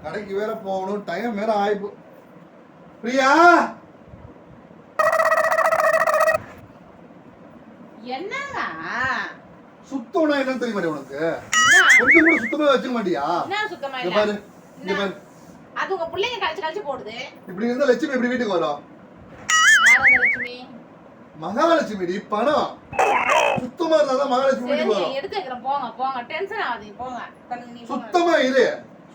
கடைக்கு வேற போகணும், டைம் வேற ஆயிப்போ. பிரியா, என்னங்க சுத்தம்னா என்னன்னு தெரியுமா உனக்கு? கொஞ்சம் கூட சுத்தமா வச்சுக்க மாட்டியா? என்ன சுத்தமா இங்க இல்ல? பாரு, இங்க பாரு. அது உங்க பிள்ளைங்க கழிச்சு கழிச்சு போடுது. இப்படி இருந்தா லட்சுமி எப்படி வீட்டுக்கு வரும்? யார் அந்த லட்சுமி? மகாலட்சுமி டி, பணம். சுத்தமா இருந்தாதான் மகாலட்சுமி வீட்டுக்கு சரிங்க, வரும். எடுத்து வைக்கிறேன், போங்க போங்க, டென்ஷன் ஆகாதீங்க, போங்க. தள்ளுங்க, நீ போங்க. சுத்தமா இரு,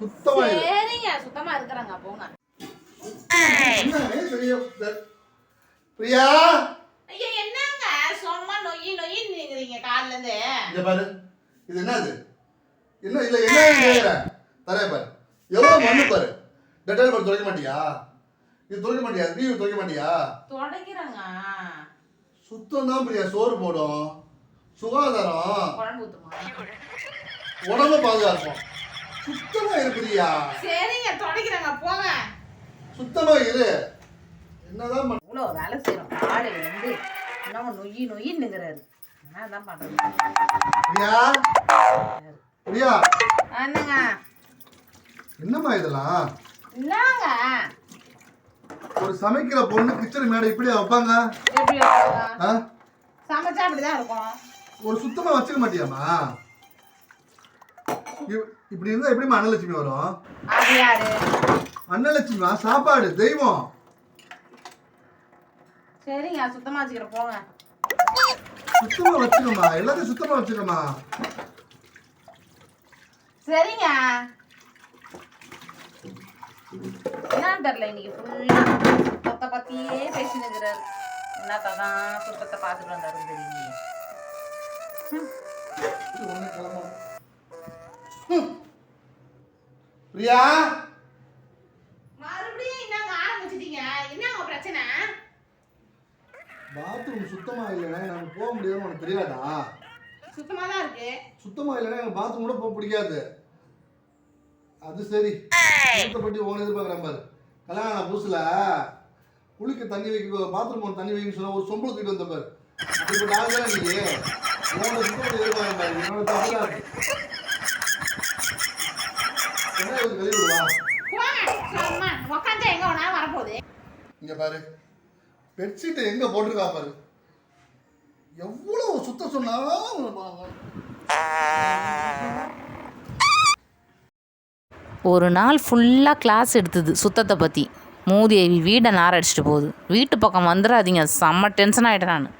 சுத்தமா இரு. சரிங்க, சுத்தமா இருக்கிறாங்க, போங்க. என்ன பெரிய பிரியா, ஐயா என்னங்க சும்மா நொய்யி நொய்யி நிக்கிறீங்க கால்ல இருந்து? இங்க பாரு, இது என்னது? என்ன இல்ல, என்ன கேக்குற? தரே பாரு, எவ்வளவு மண்ணு பாரு. டெட்டால் பாரு, துடைக்க மாட்டியா? இது துடைக்க மாட்டியா? நீ துடைக்க மாட்டியா? துடைக்கிறேங்க. சுத்தம் தான் பிரியா சோறு போடும், சுகாதாரம், குழம்பு ஊத்துமா? உடம்ப பாதுகாக்கும். சுத்தமா இரு பிரியா. சரிங்க, துடைக்கிறேங்க, போங்க. சுத்தமா இரு. என்னதான் பண்ண- இவ்வளோ வேலை செய்யறோம் காலையில இருந்து, இன்னும் நொய்யி நொய்யி நிக்கிறாரு. என்னதான் பண்றது? பிரியா, பிரியா, என்னங்க என்னம்மா இதெல்லாம்? என்னங்க ஒரு சமைக்கிற பொண்ணு கிச்சன் மேடை இப்படியா வைப்பாங்க? எப்படி வைப்பாங்க? ஆ? சமைச்சா அப்படிதான் இருக்கும். ஒரு சுத்தமா வச்சுக்க மாட்டியாமா? இப்படி இருந்தா எப்படிமா அன்னலட்சுமி வரும்? அது யாரு? அன்னலட்சுமிமா சாப்பாடு தெய்வம். சரிங்க, சுத்தமா வச்சுக்கிறேன், போங்க. சுத்தமா வச்சுக்கமா, எல்லாத்தையும் சுத்தமா வச்சுக்கமா. சரிங்க. என்னன்னு தெரியல, இன்னைக்கு ஃபுல்லா சுத்தத்தை பத்தியே பேசினுங்கிறாரு. என்னத்தான் சுத்தத்தை பார்த்துட்டு வந்தாருன்னு தெரியுங்க. பிரியா, மறுபடியும் என்னங்க ஆரம்பிச்சிட்டீங்க? என்னங்க பிரச்சனை? பாத்ரூம் சுத்தமா இல்லைன்னா நம்ம போக முடியாதுன்னு உனக்கு தெரியாதா? சுத்தமா தான் இருக்கு. சுத்தமா இல்லைன்னா எனக்கு பாத்ரூம் கூட போக பிடிக்காது. அது சரி, பற்றி உன எதிர்பார்க்குறேன் பாரு. கல்யாணம் புதுசுல குளிக்க தண்ணி வைக்க, பாத்ரூம் போன தண்ணி வைக்கணும்னு சொன்னா ஒரு சொம்பளை தூக்கிட்டு வந்த பாரு. இப்போ நான் தான் நீ உன்னோட சுத்தத்தை எதிர்பார்க்க பாரு. என்னோட தப்பு தான். என்ன இது கழுவி விடுவா? போங்க, சும்மா உக்காந்தா எங்க வேணாலும் வரப்போகுது. இங்க பாரு, பெட்ஷீட் எங்க போட்டிருக்கா பாரு. எவ்வளவு சுத்த சொன்னாலும் ஒரு நாள் ஃபுல்லாக கிளாஸ் எடுத்தது சுத்தத்தை பற்றி. மூதி வீடை நார் அடிச்சிட்டு போகுது. வீட்டு பக்கம் வந்துடாதீங்க, செம்ம டென்ஷன் ஆகிட்டேன் நான்.